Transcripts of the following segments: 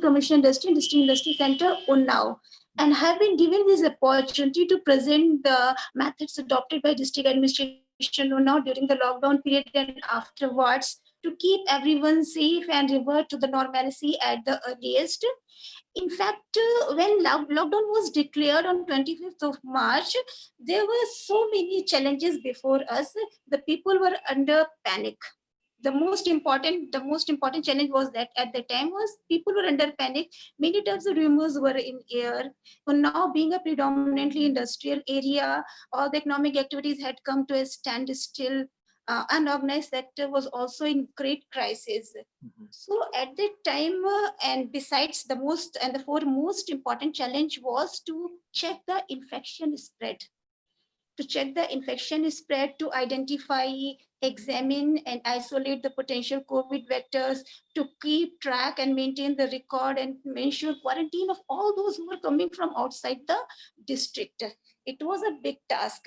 Commercial Industry and District Industry Center, Unnao, and have been given this opportunity to present the methods adopted by district administration Unnao during the lockdown period and afterwards to keep everyone safe and revert to the normalcy at the earliest. In fact, when lockdown was declared on 25th of March, there were so many challenges before us. The people were under panic. The most important challenge was that at the time was people were under panic. Many types of rumors were in air. So now, being a predominantly industrial area, all the economic activities had come to a standstill. Unorganized sector was also in great crisis. So at that time, and besides the most and the foremost important challenge was to check the infection spread. To check the infection spread, to identify, examine, and isolate the potential COVID vectors, to keep track and maintain the record and ensure quarantine of all those who were coming from outside the district. It was a big task.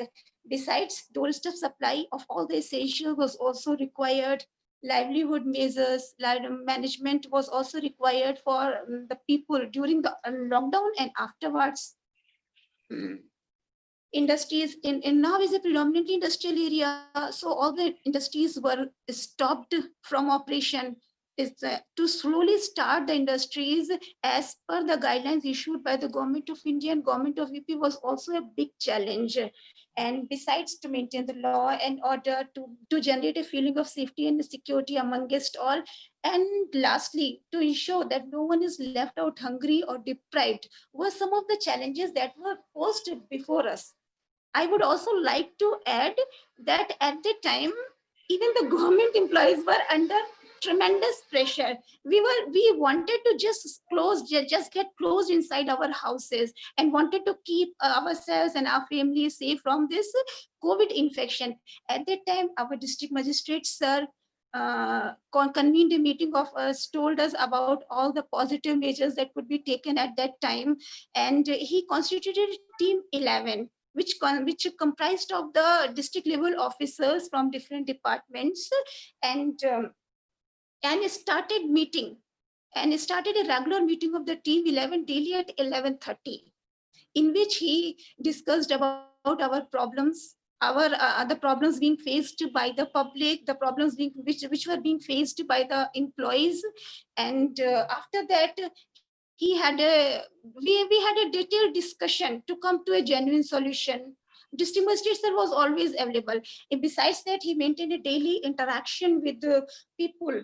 Besides, doorstep supply of all the essentials was also required. Livelihood measures, management was also required for the people during the lockdown and afterwards. Industries in now is a predominantly industrial area, so all the industries were stopped from operation. Is to slowly start the industries as per the guidelines issued by the government of India and government of UP was also a big challenge. And besides, to maintain the law and order, to generate a feeling of safety and security amongst all, and lastly, to ensure that no one is left out hungry or deprived, were some of the challenges that were posed before us. I would also like to add that at the time, even the government employees were under tremendous pressure. We wanted to just get closed inside our houses and wanted to keep ourselves and our families safe from this COVID infection. At that time, our district magistrate, sir, convened a meeting of us, told us about all the positive measures that could be taken at that time, and he constituted Team 11, which comprised of the district level officers from different departments, and started meeting and started a regular meeting of the Team 11 daily at 11:30, in which he discussed about our problems, our the problems being faced by the public, the problems which were being faced by the employees, and after that we had a detailed discussion to come to a genuine solution. District magistrate sir was always available. And besides that, he maintained a daily interaction with the people.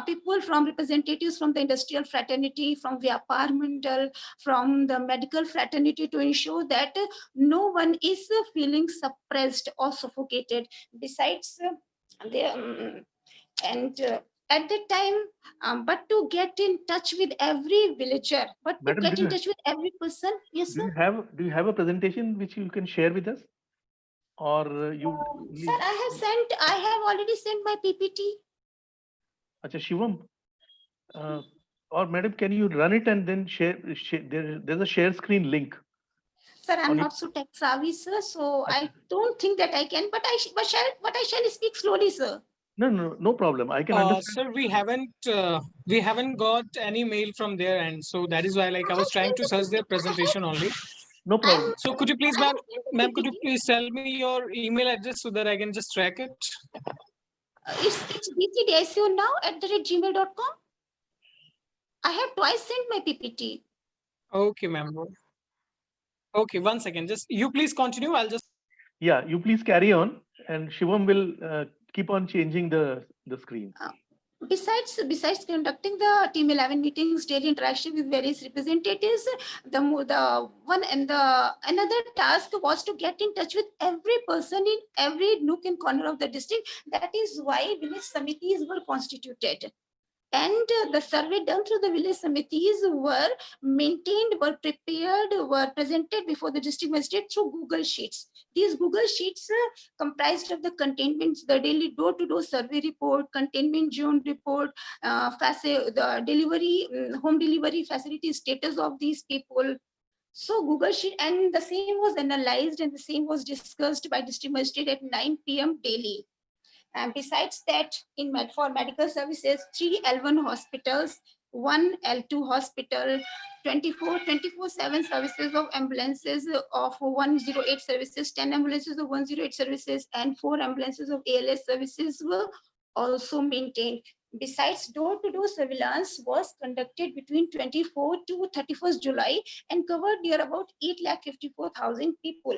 People from representatives from the industrial fraternity, from Vyapar Mandal, from the medical fraternity, to ensure that no one is feeling suppressed or suffocated. Besides, and at that time, but to get in touch with every villager, but to Madam, get in touch with every person. Yes, sir. do you have a presentation which you can share with us, or you? Sir, I have already sent my PPT. Acha, Shivam, or madam, can you run it and then share there's a share screen link. Sir, I'm not so tech savvy, sir, so I don't think that I can, but I shall speak slowly, sir. No problem. I can understand. Sir, we haven't got any mail from their end, so that is why I was trying to search their presentation only. No problem. So could you please, ma'am, could you please tell me your email address so that I can just track it? It's bcdsu@gmail.com. I have twice sent my PPT. Okay, ma'am. Okay, 1 second. Just you please continue. I'll just. Yeah, you please carry on, and Shivam will keep on changing the screen. Besides conducting the Team 11 meetings, daily interaction with various representatives, the one and the another task was to get in touch with every person in every nook and corner of the district. That is why village committees were constituted. And the survey done through the village committees were maintained, were prepared, were presented before the district magistrate through Google Sheets. These Google Sheets comprised of the containment, the daily door-to-door survey report, containment zone report, the delivery, home delivery facility status of these people. So Google Sheet, and the same was analyzed and the same was discussed by district magistrate at 9 p.m. daily. And besides that, for medical services, 3 L1 hospitals, one L2 hospital, 24/7 services of ambulances of 108 services, 10 ambulances of 108 services, and 4 ambulances of ALS services were also maintained. Besides, door-to-door surveillance was conducted between 24 to 31st July and covered near about 8,54,000 people.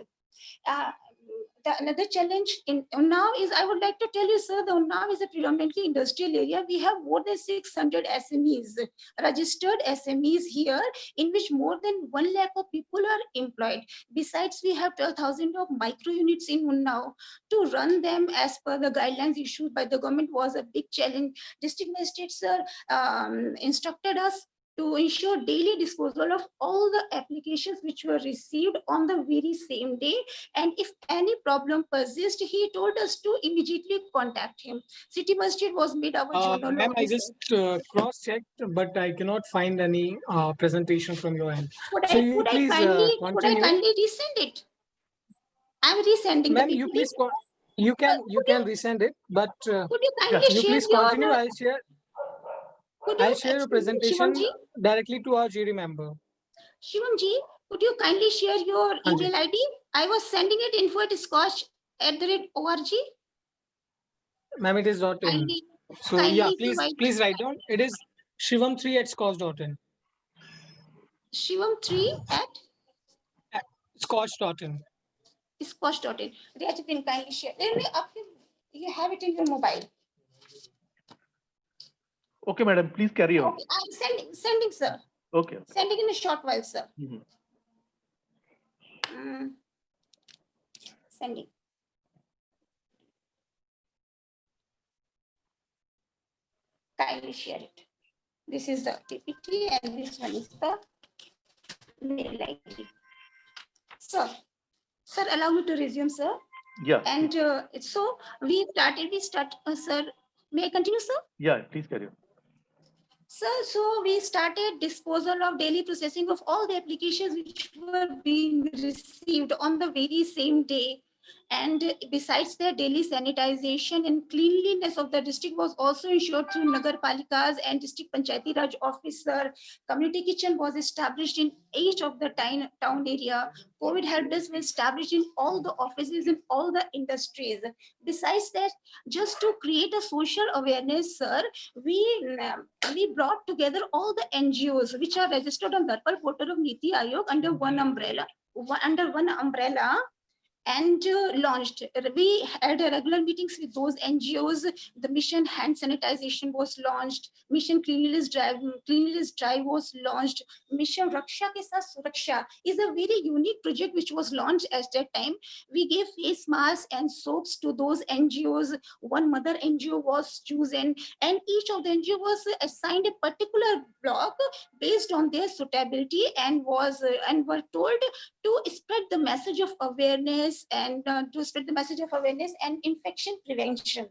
Another challenge in Unnao is, I would like to tell you, sir, the Unnao is a predominantly industrial area. We have more than 600 SMEs, registered SMEs here, in which more than 1 lakh of people are employed. Besides, we have 12,000 of micro units in Unnao. To run them as per the guidelines issued by the government was a big challenge. District magistrate, sir, instructed us to ensure daily disposal of all the applications which were received on the very same day. And if any problem persists, he told us to immediately contact him. City Masjid was made our journal Ma'am, I officer. just cross-checked, but I cannot find any presentation from your end. Could So I, you could I please kindly, continue. resend it? I'm resending the Ma'am, you PPT. please you can resend it, but Could you kindly you share please your, continue. could I'll you, share your excuse me, presentation Shivam directly to our jury member. ji, could you kindly share your Hanji. email ID? I was sending it info@scotch@org. Ma'am, it is .in. Kindly, So yeah, kindly provide please write down. It is shivam3@scotch.in. Shivam3 at Scotch.in. scotch.in. Rajapin, kindly share. You have it in your mobile. Okay, madam, please carry on. Okay, I'm sending, sir. Okay. Sending in a short while, sir. Mhm. Sending. Kindly share it. This is the PPT and this one is the mail ID. Sir, allow me to resume, sir. Yeah. And so we start, sir. May I continue, sir? Yeah, please carry on. Sir, so we started disposal of daily processing of all the applications which were being received on the very same day. And besides their daily sanitization and cleanliness of the district was also ensured through Nagar Palikas and District Panchayati Raj officer. Community kitchen was established in each of the town area. COVID help desk was established in all the offices in all the industries. Besides that, just to create a social awareness, sir, we brought together all the NGOs which are registered on Darpal portal of Niti Aayog under one umbrella. And launched. We had regular meetings with those NGOs. The mission hand sanitization was launched. Mission cleanliness drive was launched. Mission Raksha Ke Saath Suraksha is a very unique project which was launched at that time. We gave face masks and soaps to those NGOs. One mother NGO was chosen, and each of the NGO was assigned a particular block based on their suitability and were told to spread the message of awareness and infection prevention.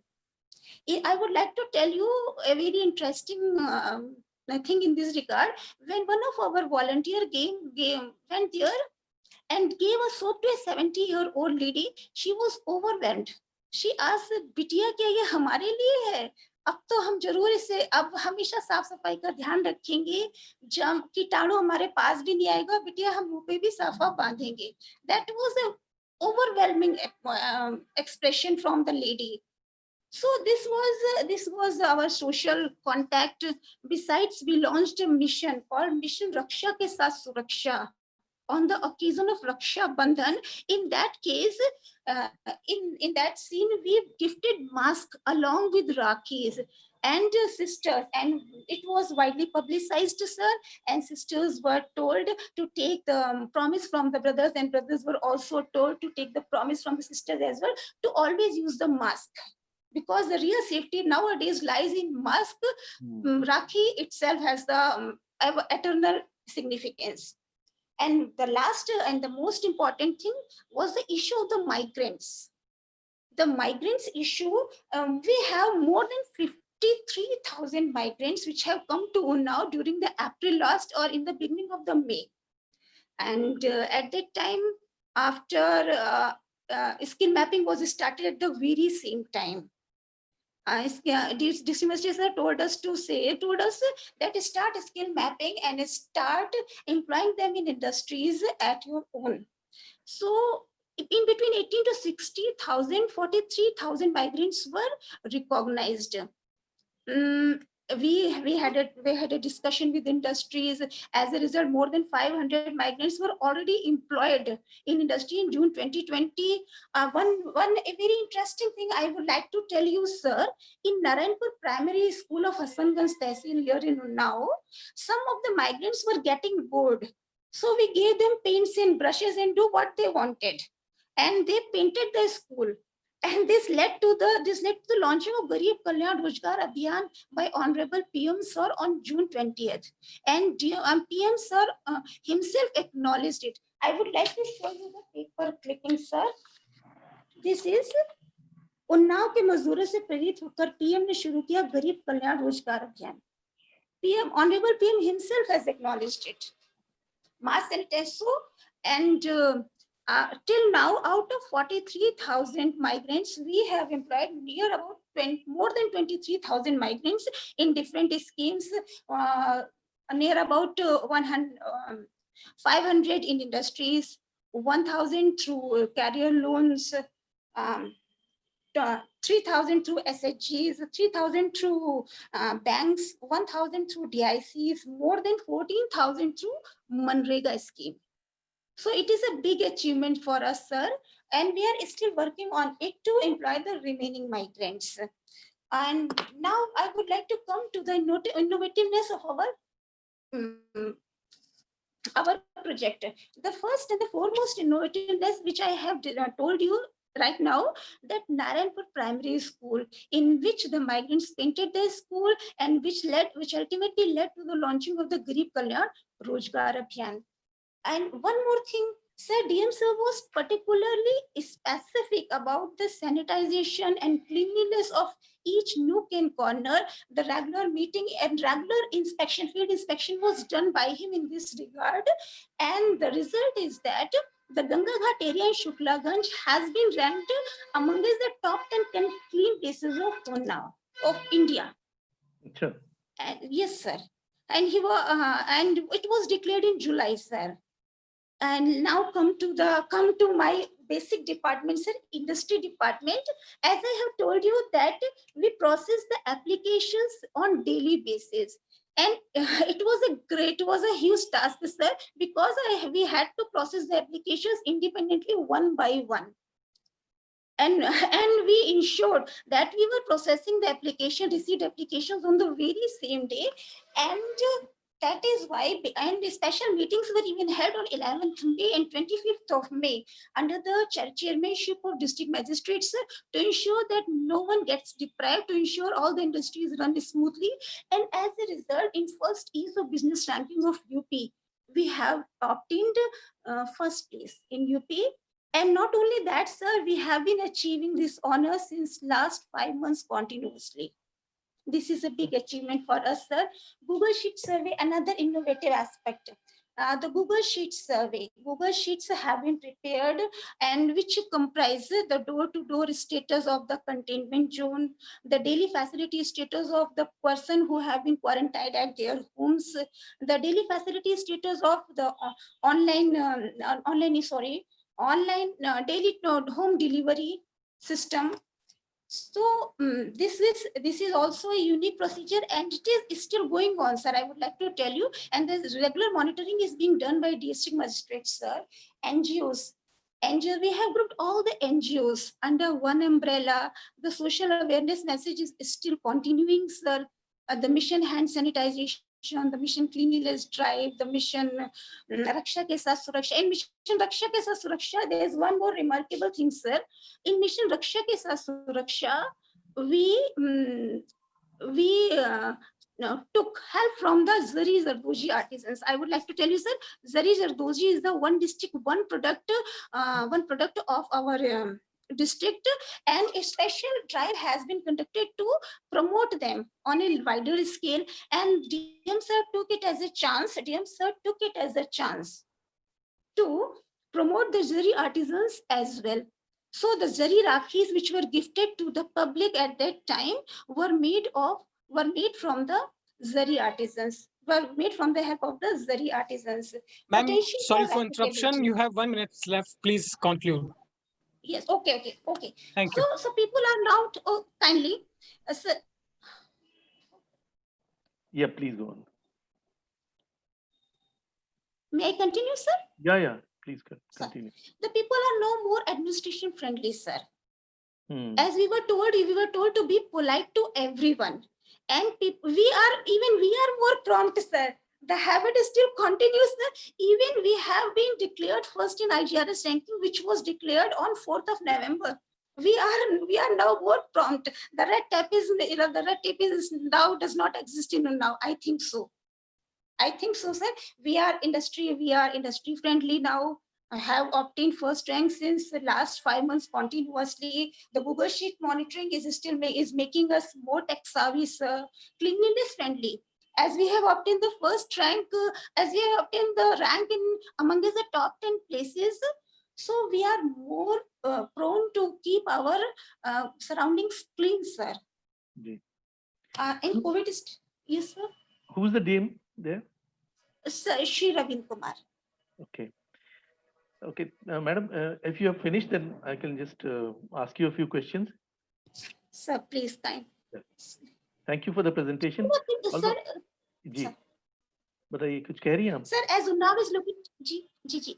I would like to tell you a very interesting thing in this regard. When one of our volunteer went there and gave a soap to a 70-year-old lady, she was overwhelmed. She asked, बिटिया क्या ये हमारे लिए है? अब तो हम जरूर इसे अब हमेशा साफ सफाई का ध्यान रखेंगे, जम कीटाणु हमारे पास भी नहीं आएगा, बिटिया हम मुंह पे भी साफा बांधेंगे. That was a overwhelming expression from the lady. So this was our social contact. Besides, we launched a mission called Mission Raksha Ke Saath Suraksha on the occasion of Raksha Bandhan. In that case, in that scene, we gifted masks along with Rakhis and sisters, and it was widely publicized, sir, and sisters were told to take the promise from the brothers, and brothers were also told to take the promise from the sisters as well, to always use the mask, because the real safety nowadays lies in mask. Rakhi itself has the eternal significance. And the last and the most important thing was the issue of the migrants. The migrants issue, we have more than 53,000 migrants which have come to Unnao during the April last or in the beginning of the May. And at that time, after skill mapping was started at the very same time. District Magistrate sir told us that start skill mapping and start employing them in industries at your own. So in between 18 to 60,000, 43,000 migrants were recognized. Mm, we had a discussion with industries. As a result, more than 500 migrants were already employed in industry in June 2020. One a very interesting thing I would like to tell you, sir, in Narayanpur Primary School of Hassanganj Tehsil here in Unnao, some of the migrants were getting bored. So we gave them paints and brushes and do what they wanted. And they painted the school. And this led to the launching of Garib Kalyan Rozgar Abhiyan by Honorable PM Sir on June 20th. And PM Sir himself acknowledged it. I would like to show you the paper clipping, sir. This is Unnao के मजदूरों से प्रेरित होकर PM ने शुरू किया गरीब कल्याण रोजगार अभियान. PM, Honorable PM himself has acknowledged it. Mass sanitizer and till now, out of 43,000 migrants, we have employed more than 23,000 migrants in different schemes, near about 500 in industries, 1,000 through career loans, 3,000 through SHGs, 3,000 through banks, 1,000 through DICs, more than 14,000 through Manrega scheme. So it is a big achievement for us, sir, and we are still working on it to employ the remaining migrants. And now I would like to come to the innovativeness of our project. The first and the foremost innovativeness, which I have told you right now, that Narayanpur Primary School, in which the migrants painted their school and which ultimately led to the launching of the Garib Kalyan Rozgar Abhiyan. And one more thing, sir, DM sir was particularly specific about the sanitization and cleanliness of each nook and corner. The regular meeting and regular inspection, field inspection was done by him in this regard. And the result is that the Ganga Ghat area in Shuklaganj has been ranked among the top 10 clean places of India. Sure. Yes, sir. And and it was declared in July, sir. And now come to my basic department, sir, industry department. As I have told you that we process the applications on daily basis. And it was a huge task, sir, because we had to process the applications independently one by one. And we ensured that we were processing the received applications on the very same day. And that is why, and special meetings were even held on 11th May and 25th of May under the chairmanship of district magistrates to ensure that no one gets deprived, to ensure all the industries run smoothly. And as a result, in first ease of business ranking of UP, we have obtained first place in UP. And not only that, sir, we have been achieving this honor since last 5 months continuously. This is a big achievement for us, sir. Google Sheet survey, another innovative aspect. The Google Sheets survey. Google Sheets have been prepared and which comprises the door-to-door status of the containment zone, the daily facility status of the person who have been quarantined at their homes, the daily facility status of the online daily home delivery system. So this is also a unique procedure, and it is still going on, sir. I would like to tell you, and the regular monitoring is being done by district magistrates, sir. NGOs, we have grouped all the NGOs under one umbrella. The social awareness message is still continuing, sir. The mission hand sanitization, the mission cleanliness drive, the mission Raksha Ke Saath Suraksha. In mission Raksha Ke Saath Suraksha, there is one more remarkable thing, sir. In mission Raksha Ke Saath Suraksha, we took help from the Zari Zardozi artisans. I would like to tell you, sir, Zari Zardozi is the one district, one product of our district, and a special drive has been conducted to promote them on a wider scale. And DM sir took it as a chance. To promote the Zari artisans as well. So the Zari Rakhis which were gifted to the public at that time were made from the Zari artisans, were made from the help of the Zari artisans. Ma'am, Potential sorry for replicability. interruption. You have 1 minute left. Please conclude. Yes, okay. Thank you. So people are now, kindly, sir, Yeah, please go on. may I continue, sir? Yeah, please Sir. continue. The people are no more administration friendly, sir. Hmm. As we were told to be polite to everyone, and we are more prompt, sir. The habit is still continuous, sir. Even we have been declared first in IGRS ranking, which was declared on 4th of November. We are now more prompt. The red tape is now does not exist in now. I think so, sir. We are industry friendly now. I have obtained first rank since the last 5 months continuously. The Google Sheet monitoring is making us more tech savvy, sir. Cleanliness friendly. As we have obtained the first rank, as we have obtained the rank in among the top 10 places, so we are more prone to keep our surroundings clean, sir. Ji. In COVID, yes, sir. Who's the DM there? Sir, Shri Ravin Kumar. Okay, madam, if you have finished, then I can just ask you a few questions. Sir, please kind. Thank you for the presentation. Sir, ji, sir. बताइए कुछ कह रही हैं आप? Sir, as Unnao is looking, ji,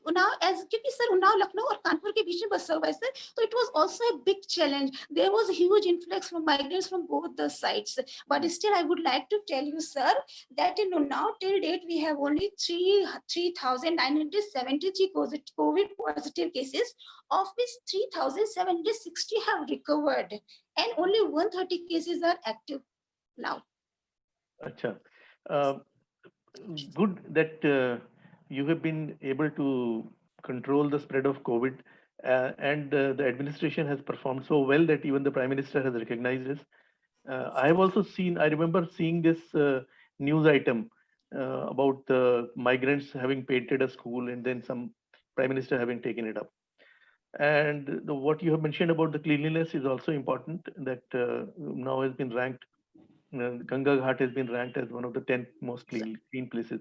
Unnao, क्योंकि sir Unnao, Lucknow और कानपुर के बीच में बसा हुआ है sir, so it was also a big challenge. There was a huge influx from migrants from both the sides. But still, I would like to tell you, sir, that in Unnao till date we have only 3,973 COVID positive cases, of which 3,760 have recovered, and only 130 cases are active now. अच्छा, good that you have been able to control the spread of COVID, and the administration has performed so well that even the Prime Minister has recognized this. I have also seen, I remember seeing this news item about the migrants having painted a school and then some Prime Minister having taken it up. And what you have mentioned about the cleanliness is also important, that now has been ranked, Ganga Ghat has been ranked as one of the 10 most clean places.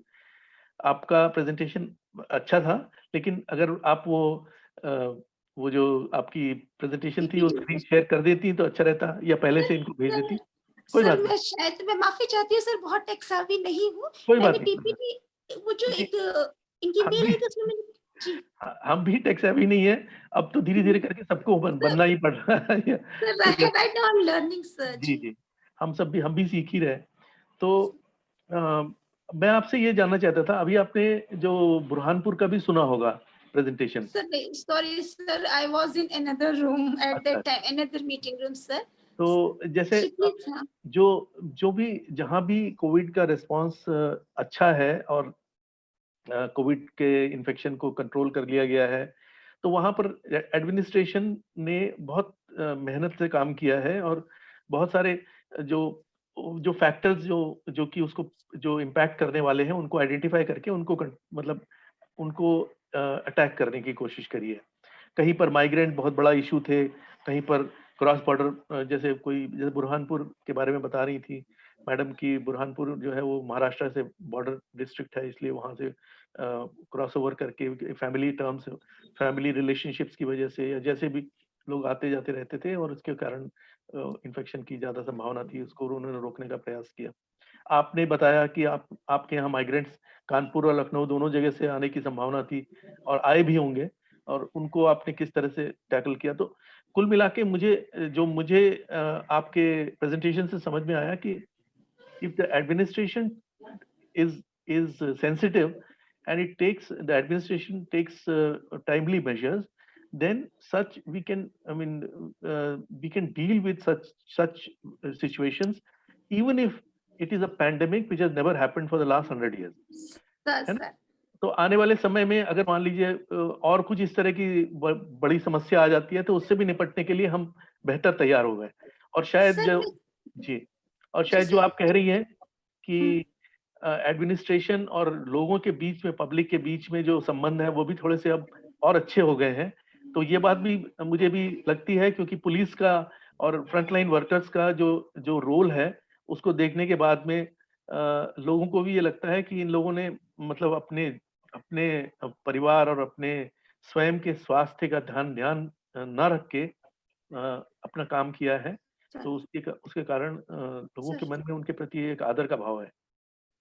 आपका presentation अच्छा था, लेकिन अगर आप वो जो आपकी presentation थी वो स्क्रीन शेयर कर देती तो अच्छा रहता, या पहले से इनको भेज देती। कोई बात नहीं। मैं माफी चाहती हूँ सर, बहुत टेक savvy नहीं हूँ। कोई बात मैंने नहीं। पीपीटी वो जो एक इनकी मेल है जिसमें मैंने जी हम भी टेक savvy नहीं है, अब तो धीरे-धीरे करके सबको बनना ही पड़ रहा है। Right now I'm learning, sir. जी, हम भी सीख ही रहे। तो मैं आपसे ये जानना चाहता था, अभी आपने जो बुरहानपुर का भी सुना होगा presentation. Sir, sorry sir, I was in another room at that time, another meeting room, sir. तो जैसे जो भी जहाँ भी कोविड का रिस्पांस अच्छा है और कोविड के इन्फेक्शन को कंट्रोल कर लिया गया है, तो वहाँ पर एडमिनिस्ट्रेशन ने बहुत मेहनत से काम किया है और बहुत सारे जो फैक्टर्स जो कि उसको जो इम्पैक्ट करने वाले हैं उनको आइडेंटिफाई करके उनको मतलब उनको अटैक करने की कोशिश करी है। कहीं पर माइग्रेंट बहुत बड़ा इशू थे, कहीं पर क्रॉस बॉर्डर, जैसे बुरहानपुर के बारे में बता रही थी मैडम की, बुरहानपुर जो है वो महाराष्ट्र से बॉर्डर डिस्ट्रिक्ट है, इसलिए वहाँ से क्रॉस ओवर करके फैमिली रिलेशनशिप्स की वजह से या जैसे भी लोग आते जाते रहते थे और उसके कारण इन्फेक्शन की ज्यादा संभावना थी, उसको उन्होंने रोकने का प्रयास किया। आपने बताया कि आपके यहाँ माइग्रेंट्स कानपुर और लखनऊ दोनों जगह से आने की संभावना थी और आए भी होंगे, और उनको आपने किस तरह से टैकल किया। तो कुल मिला के मुझे आपके प्रेजेंटेशन से समझ में आया कि if the administration is sensitive and the administration takes timely measures, then we can deal with such situations, even if it is a pandemic which has never happened for the last 100 years. है ना? तो आने वाले समय में अगर मान लीजिए और कुछ इस तरह की बड़ी समस्या आ जाती है तो उससे भी निपटने के लिए हम बेहतर तैयार हो गए। और शायद जो आप कह रही हैं कि एडमिनिस्ट्रेशन और लोगों के बीच में, पब्लिक के बीच में जो संबंध है वो भी थोड़े से अब और अच्छे हो गए हैं, तो ये बात भी मुझे भी लगती है, क्योंकि पुलिस का और फ्रंटलाइन वर्कर्स का जो रोल है उसको देखने के बाद में लोगों को भी ये लगता है कि इन लोगों ने मतलब अपने अपने परिवार और अपने स्वयं के स्वास्थ्य का ध्यान न रख के अपना काम किया है। तो उसके कारण लोगों के सर मन में उनके प्रति एक आदर का भाव है।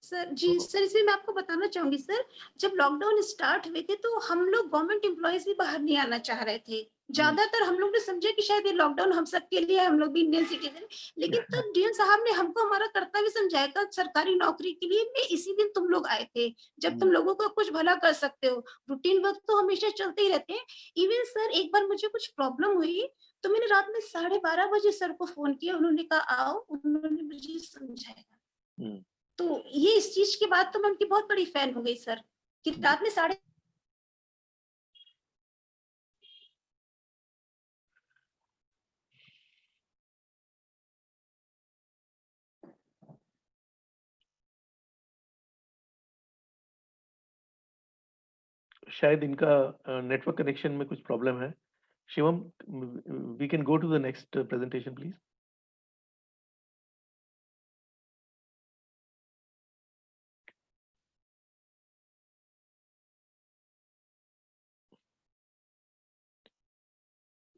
सर जी तो सर, इसमें मैं आपको बताना चाहूंगी सर, जब लॉकडाउन स्टार्ट हुए थे तो हम लोग गवर्नमेंट एम्प्लॉयज भी बाहर नहीं आना चाह रहे थे। ज्यादातर हम लोग ने समझा कि शायद ये लॉकडाउन हम सबके लिए है, हम लोग भी इंडियन सिटीजन। लेकिन तब डीएम साहब ने हमको हमारा कर्तव्य समझाया था सरकारी नौकरी के लिए, मैं इसी दिन तुम लोग आए थे जब तुम लोगों का कुछ भला कर सकते हो। रूटीन वर्क तो हमेशा चलते ही रहते हैं। इवन सर एक बार मुझे कुछ प्रॉब्लम हुई तो मैंने रात में 12:30 बजे सर को फोन किया, उन्होंने कहा आओ, उन्होंने मुझे समझाया। तो ये इस चीज के बाद तो मैं उनकी बहुत बड़ी फैन हो गई सर, कि रात में 12:30। शायद इनका नेटवर्क कनेक्शन में कुछ प्रॉब्लम है। Shivam, we can go to the next presentation please.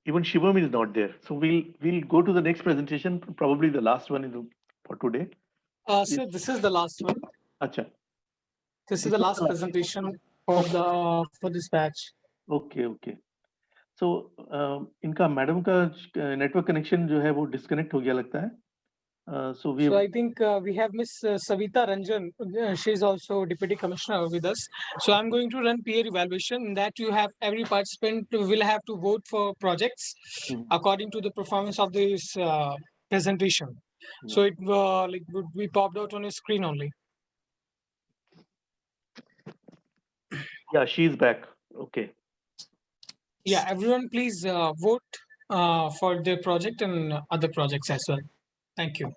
Even Shivam is not there, so we'll go to the next presentation, probably the last one for today. So this is the last one. Acha. This is the last presentation for this batch. Okay. So इनका madam का network connection जो है वो disconnect हो गया लगता है। So I think we have Miss Savita Ranjan. She is also Deputy Commissioner with us. So I'm going to run peer evaluation. In that you have every participant will have to vote for projects according to the performance of this presentation. So it would be popped out on your screen only. Yeah, she's back. Okay. Yeah, everyone please vote for the project and other projects as well. Thank you.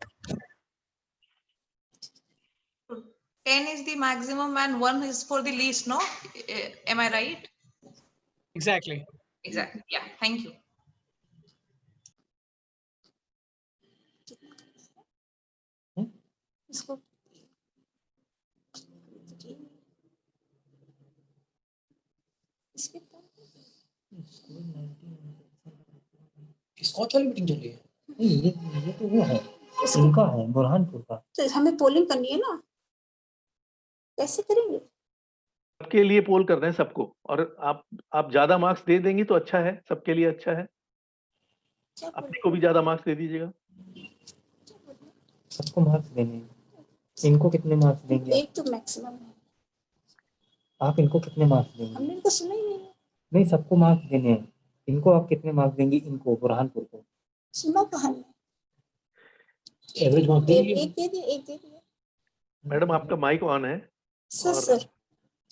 10 is the maximum and 1 is for the least, no? Am I right? Exactly. Exactly. Yeah, thank you. इसको scotch वाली meeting चल रही है। नहीं, ये तो वो है, इनका है बुरहानपुर का। तो हमें पोलिंग करनी है ना, कैसे करेंगे? सबके लिए पोल कर रहे हैं सबको, और आप ज्यादा मार्क्स दे देंगी तो अच्छा है, सबके लिए अच्छा है। अपने को भी ज्यादा मार्क्स दे दीजिएगा। सबको मार्क्स देने हैं। इनको कितने मार्क्स देंगे? एक तो मैक्सिमम है। आप इनको कितने मार्क्स देंगे? हमने तो सुना ही नहीं। नहीं, सबको मार्क्स देने हैं। इनको आप कितने मार्क्स देंगी? इनको बुरहानपुर को सुना कहाँ है? एवरेज मार्क्स एक दे दिए। मैडम आपका माइक ऑन है। सर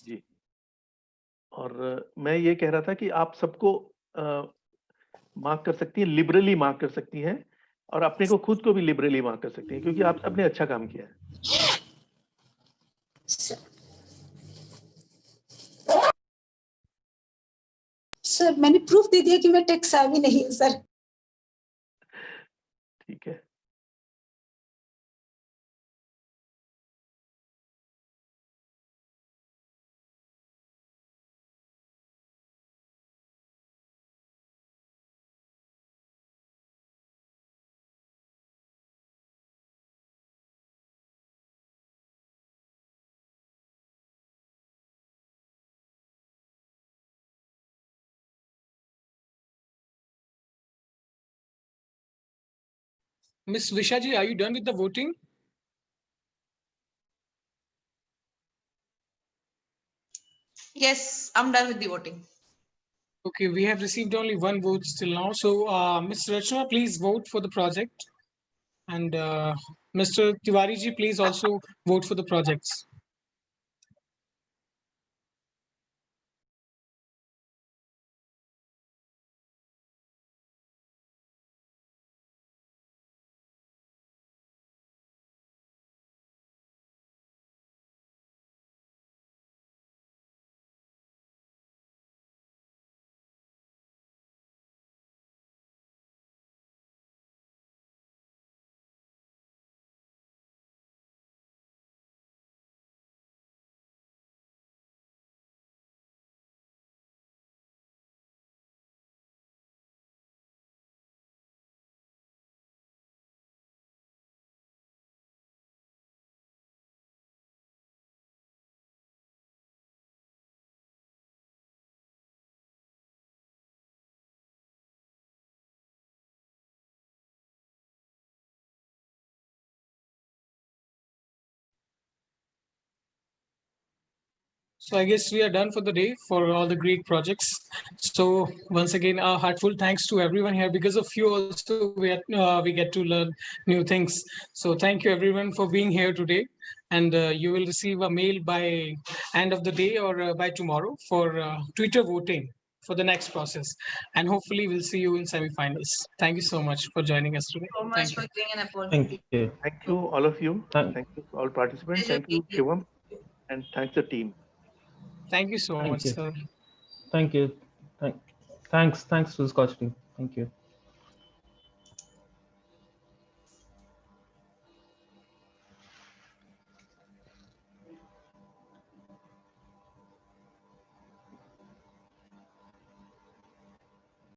जी, और मैं ये कह रहा था कि आप सबको मार्क कर सकती हैं, लिबरली मार्क कर सकती हैं, और अपने को खुद को भी लिबरली मार्क कर सकती हैं, क्योंकि आप सबने अच्छा काम किया है। सर मैंने प्रूफ दे दिया कि मैं टेक्स भी नहीं हूँ सर। ठीक है। Miss Vishaji, are you done with the voting? Yes, I'm done with the voting. Okay, we have received only one vote still now. So, Ms. Rachna, please vote for the project. And Mr. Tiwari ji, please also vote for the projects. So I guess we are done for the day for all the great projects. So once again, a heartfelt thanks to everyone here. Because of you also, we get to learn new things. So thank you everyone for being here today. And you will receive a mail by end of the day or by tomorrow for Twitter voting for the next process. And hopefully we'll see you in semifinals. Thank you so much for joining us today. So much Thank you. for giving an Thank opportunity. you. Thank you, all of you. Thank- Thank you, all participants. Pleasure Thank you, being Shivam, and thanks the team. Thank you so Thank much, you. sir. Thank you. Thanks to the Scotch team. Thank you.